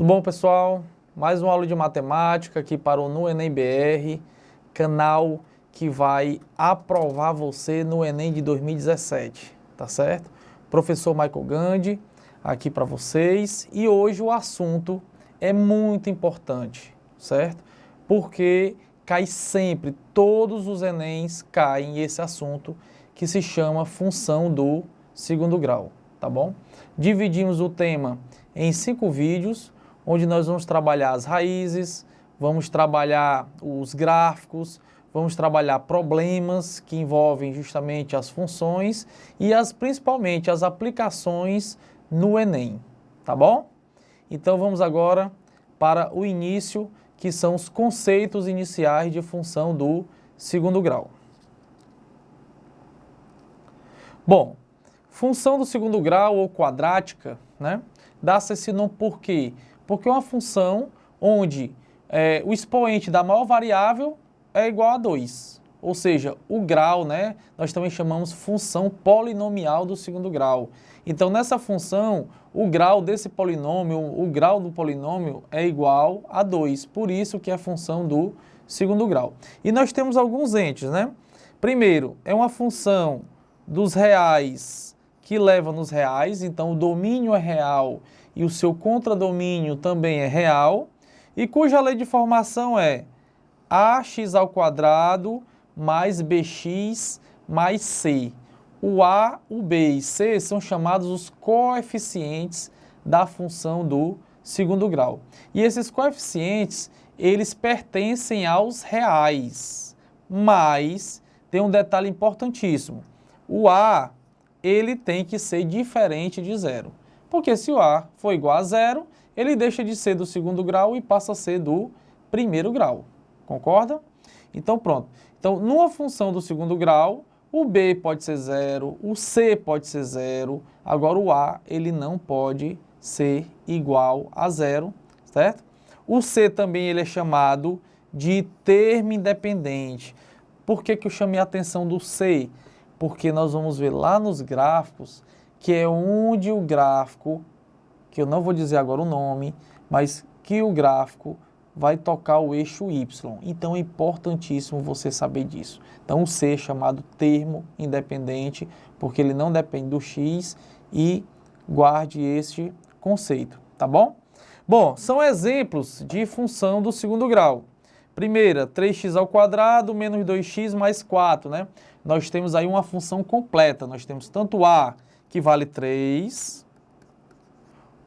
bom, pessoal? Mais uma aula de matemática aqui para o No Enem BR, canal que vai aprovar você no Enem de 2017, tá certo? Professor Michael Gandhi aqui para vocês, e hoje o assunto é muito importante, certo? Porque cai sempre, todos os Enems caem esse assunto que se chama função do segundo grau, tá bom? Dividimos o tema em 5 vídeos, onde nós vamos trabalhar as raízes, vamos trabalhar os gráficos, vamos trabalhar problemas que envolvem justamente as funções e principalmente as aplicações no Enem, tá bom? Então vamos agora para o início, que são os conceitos iniciais de função do segundo grau. Bom, função do segundo grau ou quadrática, né? Dá-se esse nome por quê? Porque é uma função onde o expoente da maior variável é igual a 2. Ou seja, o grau, né, nós também chamamos função polinomial do segundo grau. Então, nessa função, o grau desse polinômio, o grau do polinômio é igual a 2. Por isso que é a função do segundo grau. E nós temos alguns entes, né? Primeiro, é uma função dos reais que leva nos reais, então o domínio é real e o seu contradomínio também é real, e cuja lei de formação é ax² mais bx mais c. O a, o b e c são chamados os coeficientes da função do segundo grau. E esses coeficientes, eles pertencem aos reais, mas tem um detalhe importantíssimo. O a, ele tem que ser diferente de zero. Porque se o a for igual a zero, ele deixa de ser do segundo grau e passa a ser do primeiro grau. Concorda? Então pronto. Então, numa função do segundo grau, o b pode ser zero, o c pode ser zero, agora o a, ele não pode ser igual a zero, certo? O c também ele é chamado de termo independente. Por que que eu chamei a atenção do c? Porque nós vamos ver lá nos gráficos, que é onde o gráfico, que eu não vou dizer agora o nome, mas que o gráfico vai tocar o eixo Y. Então é importantíssimo você saber disso. Então o C é chamado termo independente, porque ele não depende do X, e guarde este conceito, tá bom? Bom, são exemplos de função do segundo grau. Primeira, 3x² menos 2x mais 4, né? Nós temos aí uma função completa. Nós temos tanto a, que vale 3,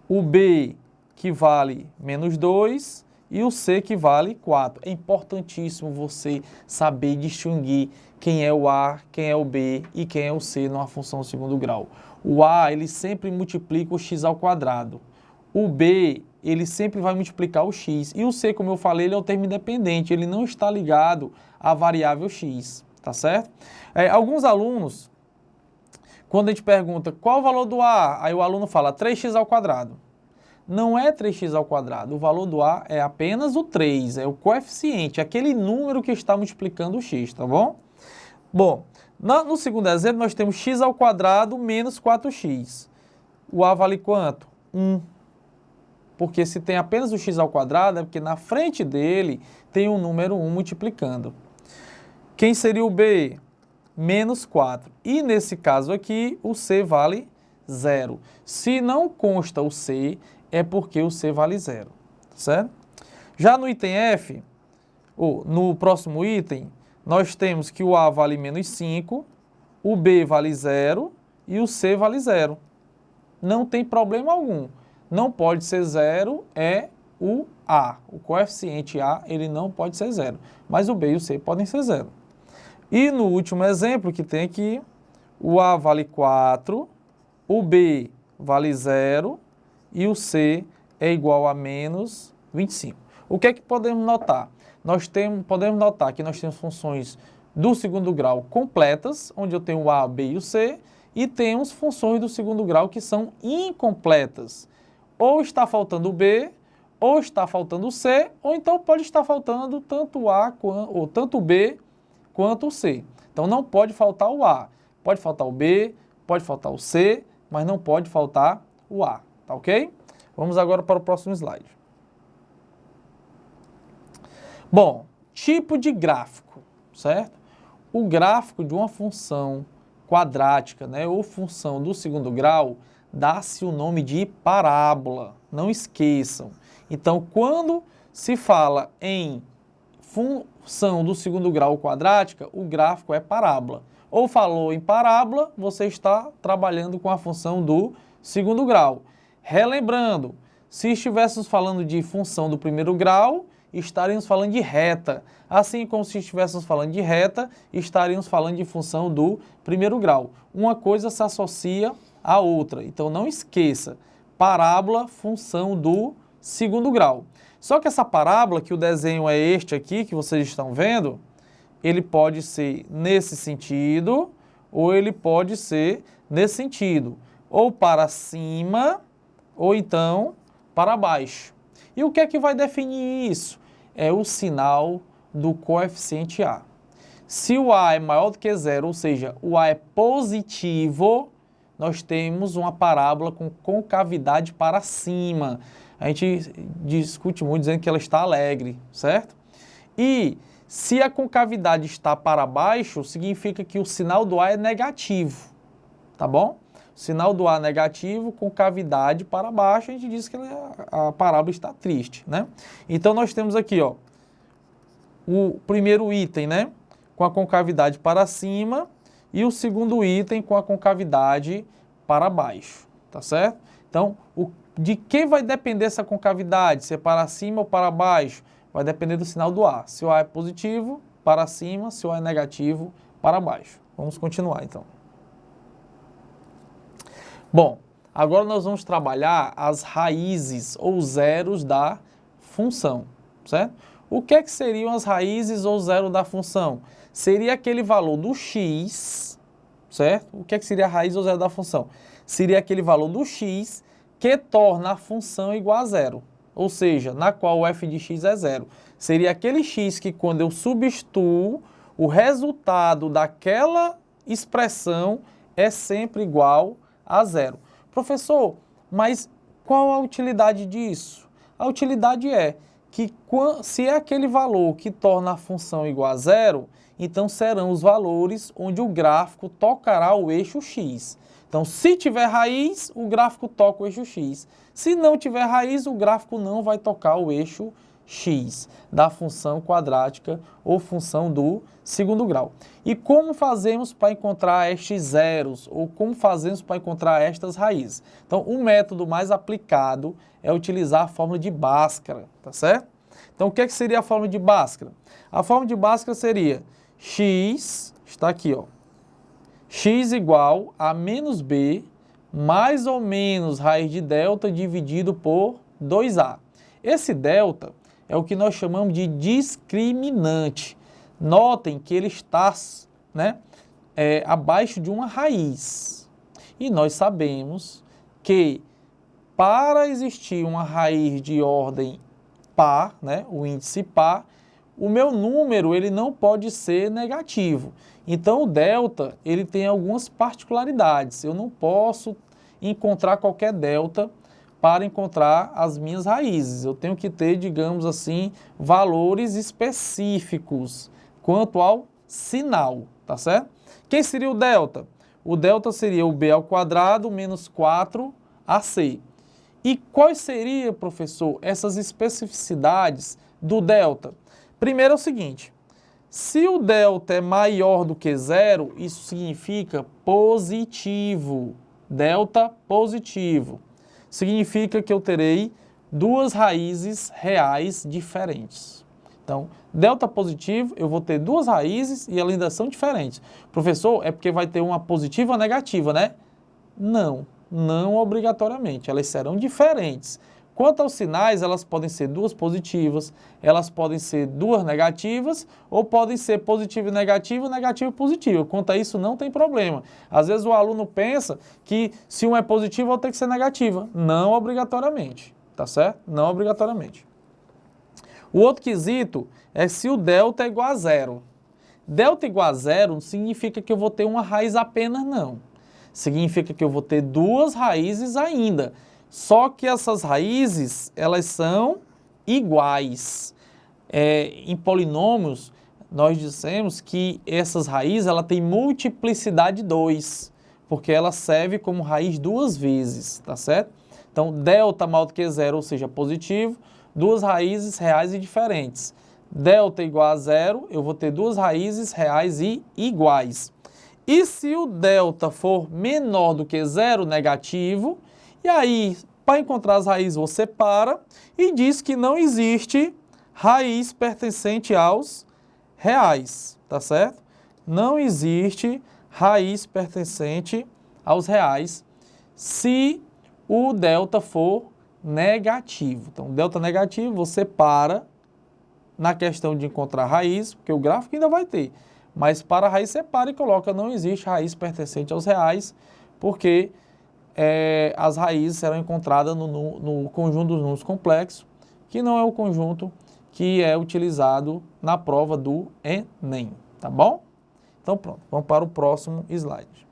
o b, que vale menos 2, e o c, que vale 4. É importantíssimo você saber distinguir quem é o a, quem é o b e quem é o c numa função do segundo grau. O a, ele sempre multiplica o x². O b, ele sempre vai multiplicar o x. E o c, como eu falei, ele é o termo independente. Ele não está ligado à variável x, tá certo? Alguns alunos, quando a gente pergunta qual o valor do a, aí o aluno fala 3x². Não é 3x², o valor do a é apenas o 3, é o coeficiente, aquele número que está multiplicando o x, tá bom? Bom, no segundo exemplo nós temos x² menos 4x. O a vale quanto? 1. Porque se tem apenas o x² é porque na frente dele tem o número 1 multiplicando. Quem seria o b? Menos 4. E nesse caso aqui, o c vale 0. Se não consta o c, é porque o c vale 0, certo? Já no item F, ou no próximo item, nós temos que o a vale menos 5, o b vale 0 e o c vale 0. Não tem problema algum. Não pode ser 0, é o a. O coeficiente a, ele não pode ser 0. Mas o b e o c podem ser 0. E no último exemplo que tem aqui, o a vale 4, o b vale 0 e o c é igual a menos 25. O que é que podemos notar? Podemos notar que nós temos funções do segundo grau completas, onde eu tenho o a, o b e o c, e temos funções do segundo grau que são incompletas. Ou está faltando o b, ou está faltando o c, ou então pode estar faltando tanto o a, ou tanto o b, quanto o c. Então não pode faltar o a. Pode faltar o b, pode faltar o c, mas não pode faltar o a. Tá ok? Vamos agora para o próximo slide. Bom, tipo de gráfico, certo? O gráfico de uma função quadrática, né, ou função do segundo grau, dá-se o nome de parábola, não esqueçam. Então, quando se fala em função do segundo grau quadrática, o gráfico é parábola. Ou falou em parábola, você está trabalhando com a função do segundo grau. Relembrando, se estivéssemos falando de função do primeiro grau, estaríamos falando de reta. Assim como se estivéssemos falando de reta, estaríamos falando de função do primeiro grau. Uma coisa se associa à outra. Então não esqueça, parábola, função do segundo grau. Só que essa parábola, que o desenho é este aqui, que vocês estão vendo, ele pode ser nesse sentido, ou ele pode ser nesse sentido, ou para cima, ou então para baixo. E o que é que vai definir isso? É o sinal do coeficiente A. Se o A é maior do que zero, ou seja, o A é positivo, nós temos uma parábola com concavidade para cima. A gente discute muito dizendo que ela está alegre, certo? E se a concavidade está para baixo, significa que o sinal do A é negativo, tá bom? Sinal do A negativo, concavidade para baixo, a gente diz que a parábola está triste, né? Então nós temos aqui, ó, o primeiro item, né, com a concavidade para cima e o segundo item com a concavidade para baixo, tá certo? Então, de quem vai depender essa concavidade? Se é para cima ou para baixo? Vai depender do sinal do A. Se o A é positivo, para cima, se o A é negativo, para baixo. Vamos continuar, então. Bom, agora nós vamos trabalhar as raízes ou zeros da função, certo? O que é que seriam as raízes ou zero da função? Seria aquele valor do x, certo? O que é que seria a raiz ou zero da função? Seria aquele valor do x que torna a função igual a zero, ou seja, na qual o f de x é zero. Seria aquele x que, quando eu substituo, o resultado daquela expressão é sempre igual a zero. Professor, mas qual a utilidade disso? A utilidade é que se é aquele valor que torna a função igual a zero, então serão os valores onde o gráfico tocará o eixo x. Então, se tiver raiz, o gráfico toca o eixo x. Se não tiver raiz, o gráfico não vai tocar o eixo x da função quadrática ou função do segundo grau. E como fazemos para encontrar estes zeros, ou como fazemos para encontrar estas raízes? Então, o método mais aplicado é utilizar a fórmula de Bhaskara, tá certo? Então, o que é que seria a fórmula de Bhaskara? A fórmula de Bhaskara seria x, está aqui, ó, x igual a menos b mais ou menos raiz de delta dividido por 2a. Esse delta é o que nós chamamos de discriminante. Notem que ele está, né, abaixo de uma raiz. E nós sabemos que para existir uma raiz de ordem par, né, o índice par, o meu número ele não pode ser negativo. Então o delta ele tem algumas particularidades. Eu não posso encontrar qualquer delta para encontrar as minhas raízes. Eu tenho que ter, digamos assim, valores específicos quanto ao sinal, tá certo? Quem seria o delta? O delta seria o b ao quadrado menos 4ac. E quais seriam, professor, essas especificidades do delta? Primeiro é o seguinte, se o delta é maior do que zero, isso significa positivo. Delta positivo. Significa que eu terei duas raízes reais diferentes. Então, delta positivo, eu vou ter duas raízes e elas ainda são diferentes. Professor, é porque vai ter uma positiva ou negativa, né? Não, não obrigatoriamente, elas serão diferentes. Quanto aos sinais, elas podem ser duas positivas, elas podem ser duas negativas, ou podem ser positivo e negativo e positivo. Quanto a isso, não tem problema. Às vezes o aluno pensa que se um é positivo, outro tem que ser negativa. Não obrigatoriamente, tá certo? Não obrigatoriamente. O outro quesito é se o delta é igual a zero. Delta igual a zero não significa que eu vou ter uma raiz apenas, não. Significa que eu vou ter duas raízes ainda. Só que essas raízes, elas são iguais. em polinômios, nós dissemos que essas raízes ela tem multiplicidade 2, porque ela serve como raiz duas vezes, tá certo? Então, delta maior do que zero, ou seja, positivo, duas raízes reais e diferentes. Delta igual a zero, eu vou ter duas raízes reais e iguais. E se o delta for menor do que zero, negativo, e aí, para encontrar as raízes, você para e diz que não existe raiz pertencente aos reais, tá certo? Não existe raiz pertencente aos reais se o delta for negativo. Então, delta negativo, você para na questão de encontrar raiz, porque o gráfico ainda vai ter, mas para a raiz você para e coloca não existe raiz pertencente aos reais, porque as raízes serão encontradas no conjunto dos números complexos, que não é o conjunto que é utilizado na prova do Enem, tá bom? Então pronto, vamos para o próximo slide.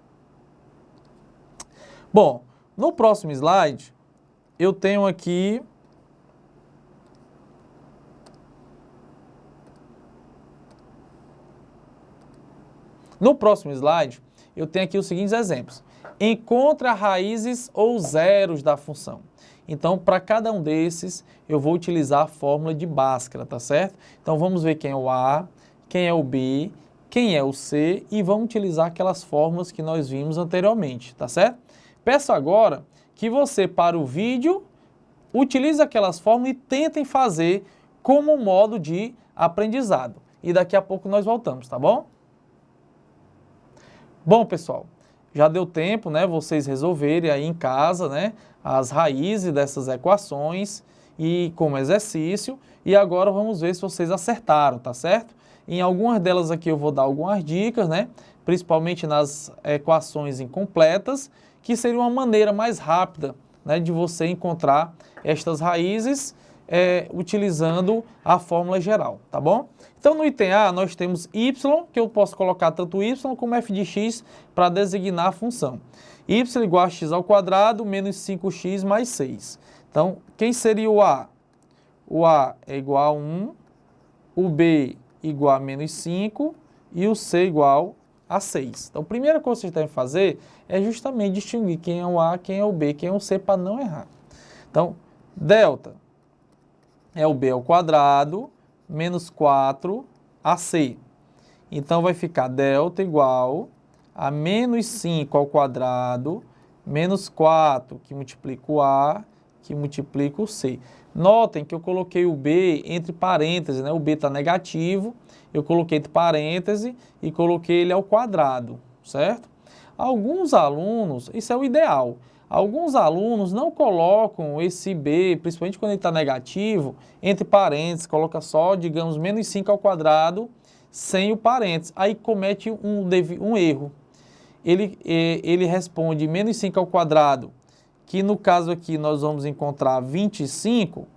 Bom, no próximo slide, eu tenho aqui os seguintes exemplos. Encontre raízes ou zeros da função. Então, para cada um desses, eu vou utilizar a fórmula de Bhaskara, tá certo? Então, vamos ver quem é o A, quem é o B, quem é o C e vamos utilizar aquelas fórmulas que nós vimos anteriormente, tá certo? Peço agora que você, para o vídeo, utilize aquelas fórmulas e tentem fazer como modo de aprendizado. E daqui a pouco nós voltamos, tá bom? Bom, pessoal, já deu tempo, né, vocês resolverem aí em casa, né, as raízes dessas equações e como exercício. E agora vamos ver se vocês acertaram, tá certo? Em algumas delas aqui eu vou dar algumas dicas, né, principalmente nas equações incompletas, que seria uma maneira mais rápida, né, de você encontrar estas raízes utilizando a fórmula geral, tá bom? Então, no item A, nós temos y, que eu posso colocar tanto y como f de x para designar a função. Y igual a x ao quadrado menos 5x mais 6. Então, quem seria o A? O A é igual a 1, o B igual a menos 5 e o C igual a 6. Então, a primeira coisa que vocês devem fazer é justamente distinguir quem é o A, quem é o B, quem é o C para não errar. Então, delta é o B ao quadrado menos 4AC. Então, vai ficar delta igual a menos 5 ao quadrado menos 4, que multiplica o A, que multiplica o C. Notem que eu coloquei o B entre parênteses, né? O B está negativo, eu coloquei entre parênteses e coloquei ele ao quadrado, certo? Alguns alunos, isso é o ideal, alguns alunos não colocam esse B, principalmente quando ele está negativo, entre parênteses, coloca só, digamos, menos 5 ao quadrado, sem o parênteses. Aí comete um erro. Ele responde menos 5 ao quadrado, que no caso aqui nós vamos encontrar 25,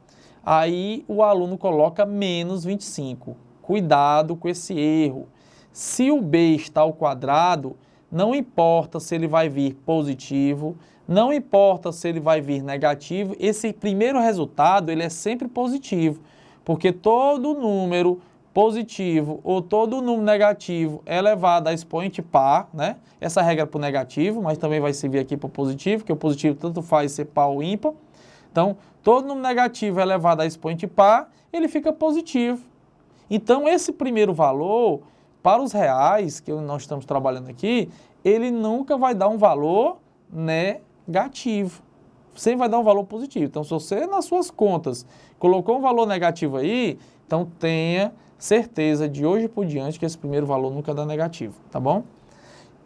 aí o aluno coloca menos 25. Cuidado com esse erro. Se o B está ao quadrado, não importa se ele vai vir positivo, não importa se ele vai vir negativo, esse primeiro resultado ele é sempre positivo, porque todo número positivo ou todo número negativo é elevado a expoente par, né? Essa regra é para o negativo, mas também vai servir aqui para o positivo, porque o positivo tanto faz ser par ou ímpar. Então, todo número negativo é elevado a expoente par, ele fica positivo. Então, esse primeiro valor, para os reais, que nós estamos trabalhando aqui, ele nunca vai dar um valor negativo. Sempre vai dar um valor positivo. Então, se você, nas suas contas, colocou um valor negativo aí, então tenha certeza de hoje por diante que esse primeiro valor nunca dá negativo, tá bom?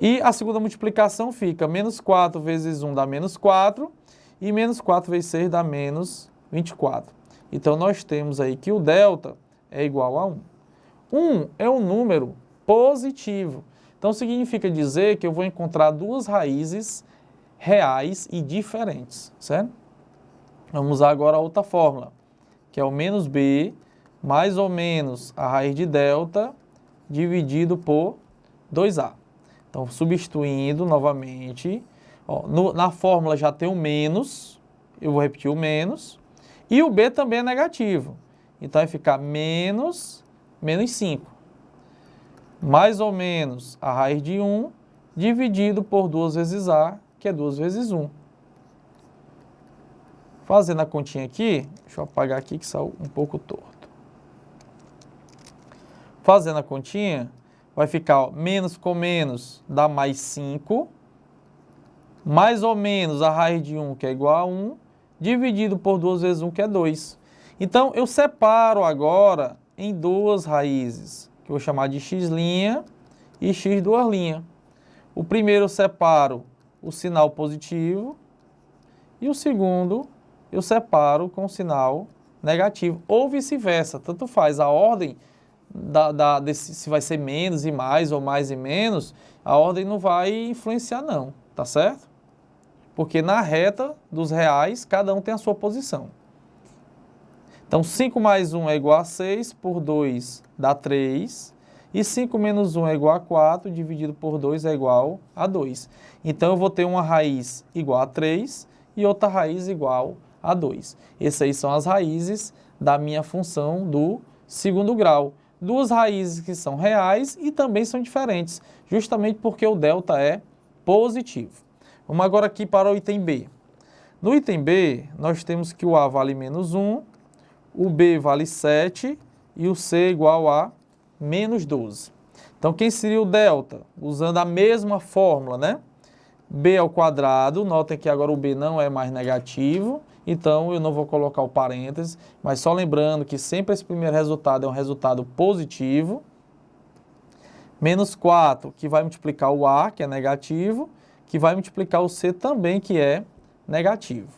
E a segunda multiplicação fica menos 4 vezes 1 dá menos 4 e menos 4 vezes 6 dá menos 24. Então, nós temos aí que o delta é igual a 1. 1 é um número positivo. Então, significa dizer que eu vou encontrar duas raízes reais e diferentes, certo? Vamos usar agora a outra fórmula, que é o menos b mais ou menos a raiz de delta dividido por 2a. Então, substituindo novamente, ó, na fórmula já tem o menos, eu vou repetir o menos, e o b também é negativo. Então vai ficar menos 5. Mais ou menos a raiz de 1 dividido por 2 vezes A, que é 2 vezes 1. Fazendo a continha aqui, deixa eu apagar aqui que saiu um pouco torto. Fazendo a continha, vai ficar, ó, menos com menos dá mais 5, mais ou menos a raiz de 1, que é igual a 1, dividido por 2 vezes 1, que é 2. Então, eu separo agora em duas raízes, que eu vou chamar de x' e x². O primeiro eu separo o sinal positivo e o segundo eu separo com o sinal negativo, ou vice-versa, tanto faz. A ordem, se vai ser menos e mais ou mais e menos, a ordem não vai influenciar não, tá certo? Porque na reta dos reais, cada um tem a sua posição. Então, 5 mais 1 é igual a 6, por 2 dá 3, e 5 menos 1 é igual a 4, dividido por 2 é igual a 2. Então, eu vou ter uma raiz igual a 3 e outra raiz igual a 2. Essas aí são as raízes da minha função do segundo grau. Duas raízes que são reais e também são diferentes, justamente porque o delta é positivo. Vamos agora aqui para o item B. No item B, nós temos que o A vale menos 1, o B vale 7 e o C é igual a menos 12. Então, quem seria o delta? Usando a mesma fórmula, né? B ao quadrado, notem que agora o B não é mais negativo, então eu não vou colocar o parênteses, mas só lembrando que sempre esse primeiro resultado é um resultado positivo. Menos 4, que vai multiplicar o A, que é negativo, que vai multiplicar o C também, que é negativo.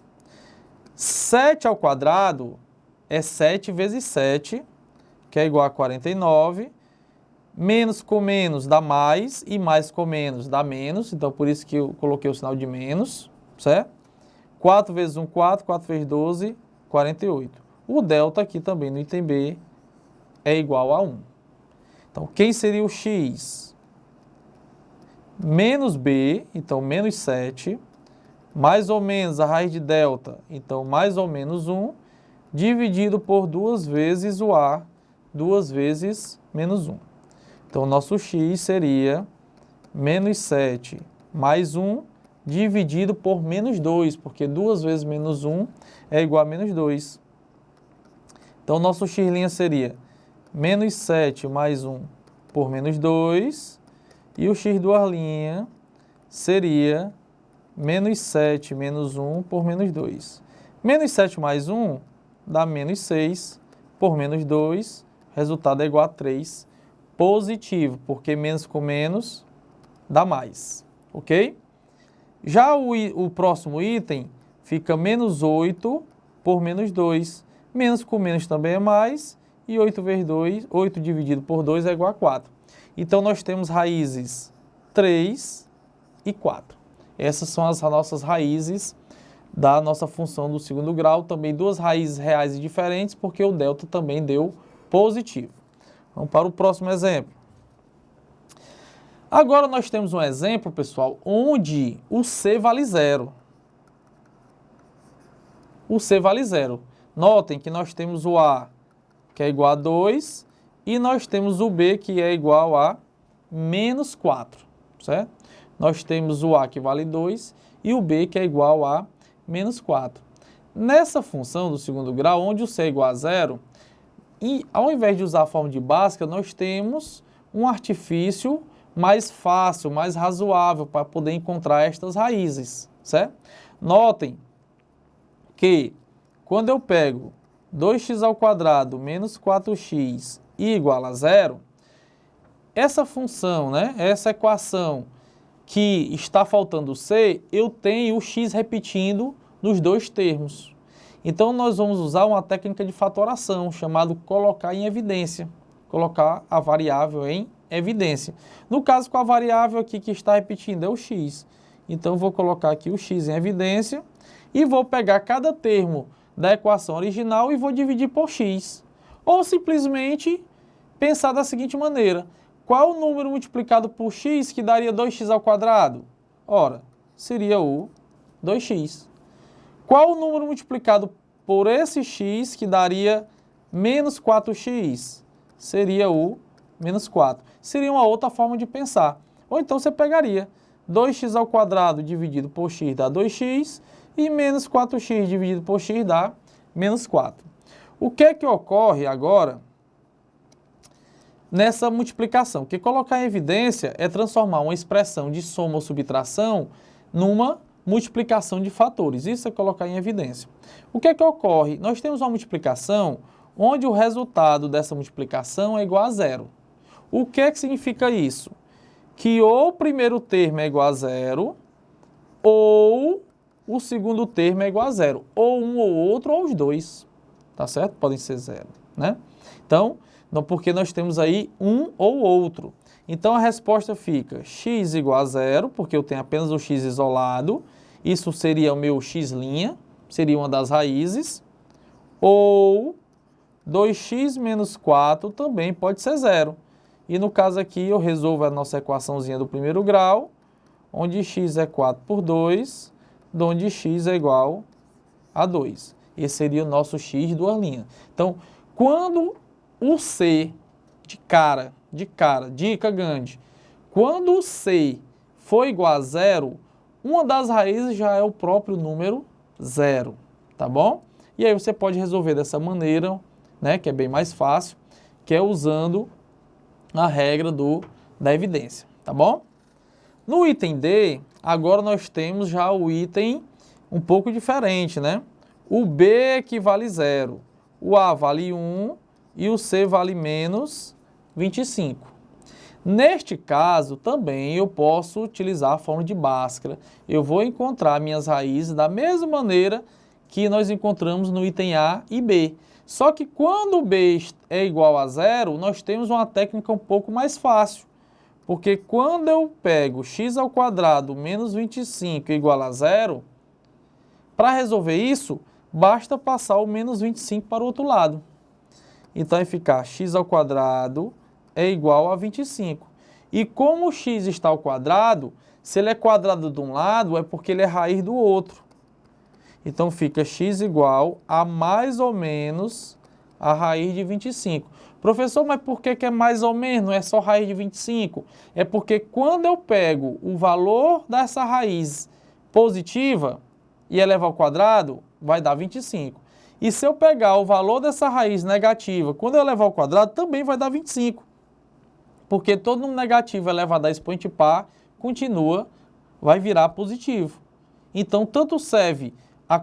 7 ao quadrado é 7 vezes 7, que é igual a 49. Menos com menos dá mais, e mais com menos dá menos, então por isso que eu coloquei o sinal de menos, certo? 4 vezes 1, 4, 4 vezes 12, 48. O delta aqui também no item B é igual a 1. Então, quem seria o x? Menos B, então menos 7, mais ou menos a raiz de delta, então mais ou menos 1, dividido por 2 vezes o A, 2 vezes menos 1. Então, o nosso x seria menos 7 mais 1, dividido por menos 2, porque 2 vezes menos 1 é igual a menos 2. Então, o nosso x' seria menos 7 mais 1 por menos 2, e o x² seria menos 7 menos 1 por menos 2. Menos 7 mais 1 dá menos 6 por menos 2, resultado é igual a 3, positivo, porque menos com menos dá mais, ok? Já o próximo item fica menos 8 por menos 2. Menos com menos também é mais, e 8 vezes 2, 8 dividido por 2 é igual a 4. Então, nós temos raízes 3 e 4. Essas são as nossas raízes da nossa função do segundo grau. Também duas raízes reais e diferentes, porque o delta também deu positivo. Vamos para o próximo exemplo. Agora nós temos um exemplo, pessoal, onde o C vale 0. O C vale 0. Notem que nós temos o A, que é igual a 2, e nós temos o B, que é igual a menos 4, certo? Nós temos o A, que vale 2, e o B, que é igual a menos 4. Nessa função do segundo grau, onde o C é igual a 0, e ao invés de usar a forma de Bhaskara, nós temos um artifício mais fácil, mais razoável para poder encontrar estas raízes, certo? Notem que quando eu pego 2x² menos 4x igual a 0, essa função, né, essa equação que está faltando o C, eu tenho o x repetindo nos dois termos. Então, nós vamos usar uma técnica de fatoração, chamada colocar em evidência. Colocar a variável em evidência. No caso, com a variável aqui que está repetindo é o x. Então, eu vou colocar aqui o x em evidência e vou pegar cada termo da equação original e vou dividir por x. Ou simplesmente pensar da seguinte maneira: qual o número multiplicado por x que daria 2x²? Ora, seria o 2x. Qual o número multiplicado por esse x que daria menos 4x seria o menos 4. Seria uma outra forma de pensar. Ou então você pegaria 2x ao quadrado dividido por x dá 2x e menos 4x dividido por x dá menos 4. O que é que ocorre agora nessa multiplicação? Porque colocar em evidência é transformar uma expressão de soma ou subtração numa multiplicação de fatores. Isso é colocar em evidência. O que é que ocorre? Nós temos uma multiplicação onde o resultado dessa multiplicação é igual a zero. O que é que significa isso? Que ou o primeiro termo é igual a zero, ou o segundo termo é igual a zero. Ou um ou outro, ou os dois. Tá certo? Podem ser zero, né? Então, porque nós temos aí um ou outro. Então, a resposta fica x igual a zero, porque eu tenho apenas o x isolado. Isso seria o meu x', seria uma das raízes. Ou 2x menos 4 também pode ser zero. E no caso aqui, eu resolvo a nossa equaçãozinha do primeiro grau, onde x é 4 por 2, onde x é igual a 2. Esse seria o nosso x duas linhas. Então, quando o C, dica grande, quando o C for igual a zero, uma das raízes já é o próprio número zero, tá bom? E aí você pode resolver dessa maneira, né, que é bem mais fácil, que é usando a regra da evidência, tá bom? No item D, agora nós temos já o item um pouco diferente, né? O B equivale zero, o A vale 1 e o C vale menos 25. Neste caso, também eu posso utilizar a fórmula de Bhaskara. Eu vou encontrar minhas raízes da mesma maneira que nós encontramos no item A e B. Só que quando o B é igual a zero, nós temos uma técnica um pouco mais fácil. Porque quando eu pego x ao quadrado menos 25 igual a zero, para resolver isso, basta passar o menos 25 para o outro lado. Então vai ficar x ao quadrado é igual a 25. E como o x está ao quadrado, se ele é quadrado de um lado, é porque ele é raiz do outro. Então fica x igual a mais ou menos a raiz de 25. Professor, mas por que é mais ou menos? Não é só raiz de 25? É porque quando eu pego o valor dessa raiz positiva e elevar ao quadrado, vai dar 25. E se eu pegar o valor dessa raiz negativa, quando eu elevar ao quadrado, também vai dar 25. Porque todo número negativo elevado a expoente par vai virar positivo. Então, tanto serve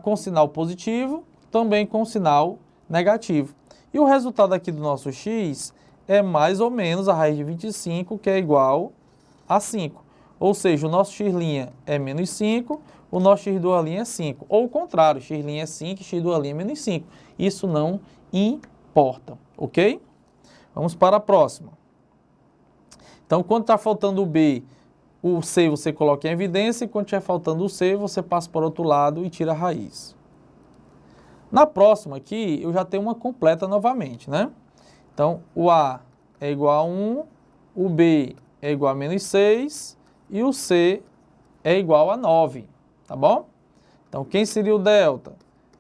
com sinal positivo, também com sinal negativo. E o resultado aqui do nosso x é mais ou menos a raiz de 25, que é igual a 5. Ou seja, o nosso x' é menos 5, o nosso x duas linhas é 5. Ou o contrário, x' é 5 e x duas linhas é menos 5. Isso não importa, ok? Vamos para a próxima. Então, quando está faltando o B, o C você coloca em evidência, e quando estiver faltando o C, você passa para o outro lado e tira a raiz. Na próxima aqui, eu já tenho uma completa novamente, né? Então, o A é igual a 1, o B é igual a menos 6 e o C é igual a 9, tá bom? Então, quem seria o delta?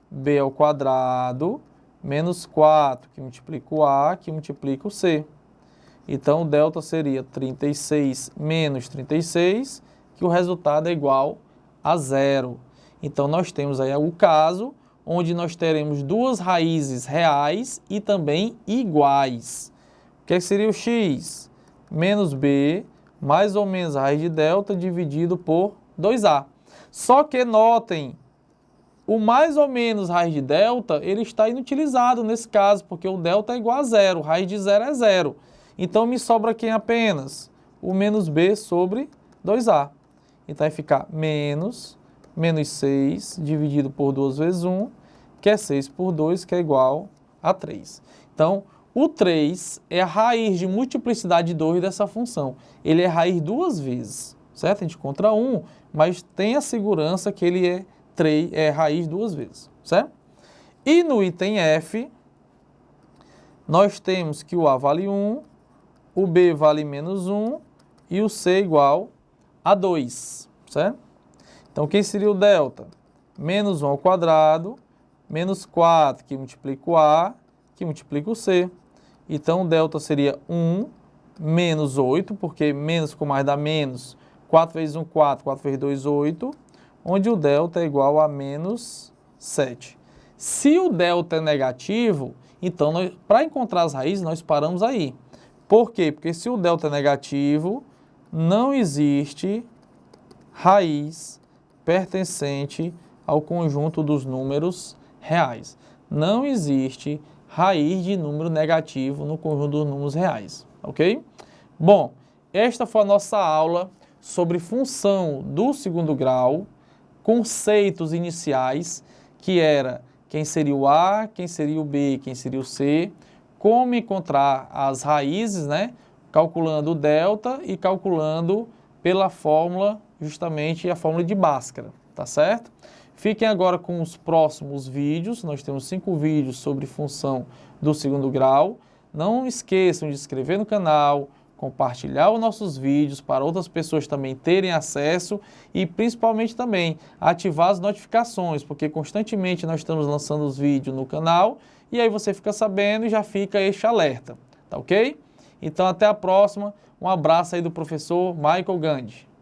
B ao quadrado menos 4, que multiplica o A, que multiplica o C. Então, o delta seria 36 menos 36, que o resultado é igual a 0. Então, nós temos aí o caso onde nós teremos duas raízes reais e também iguais. O que seria o x? Menos b, mais ou menos a raiz de delta dividido por 2a. Só que notem, o mais ou menos raiz de delta, ele está inutilizado nesse caso, porque o delta é igual a 0, raiz de 0 é 0. Então, me sobra quem apenas? O menos b sobre 2a. Então, vai ficar menos 6 dividido por 2 vezes 1, que é 6 por 2, que é igual a 3. Então, o 3 é a raiz de multiplicidade de 2 dessa função. Ele é raiz duas vezes, certo? A gente encontra 1, mas tem a segurança que ele é raiz duas vezes, certo? E no item F, nós temos que o A vale 1, o B vale menos 1 e o C igual a 2, certo? Então, quem seria o delta? Menos 1 ao quadrado, menos 4, que multiplica o A, que multiplica o C. Então, o delta seria 1 menos 8, porque menos com mais dá menos. 4 vezes 1, 4. 4 vezes 2, 8. Onde o delta é igual a menos 7. Se o delta é negativo, então, para encontrar as raízes, nós paramos aí. Por quê? Porque se o delta é negativo, não existe raiz pertencente ao conjunto dos números reais. Não existe raiz de número negativo no conjunto dos números reais, ok? Bom, esta foi a nossa aula sobre função do segundo grau, conceitos iniciais, que era quem seria o A, quem seria o B, quem seria o C, como encontrar as raízes, né? Calculando o delta e calculando pela fórmula, justamente a fórmula de Bhaskara, tá certo? Fiquem agora com os próximos vídeos, nós temos 5 vídeos sobre função do segundo grau. Não esqueçam de se inscrever no canal, compartilhar os nossos vídeos para outras pessoas também terem acesso e principalmente também ativar as notificações, porque constantemente nós estamos lançando os vídeos no canal e aí você fica sabendo e já fica este alerta, tá ok? Então até a próxima, um abraço aí do professor Michael Gandhi.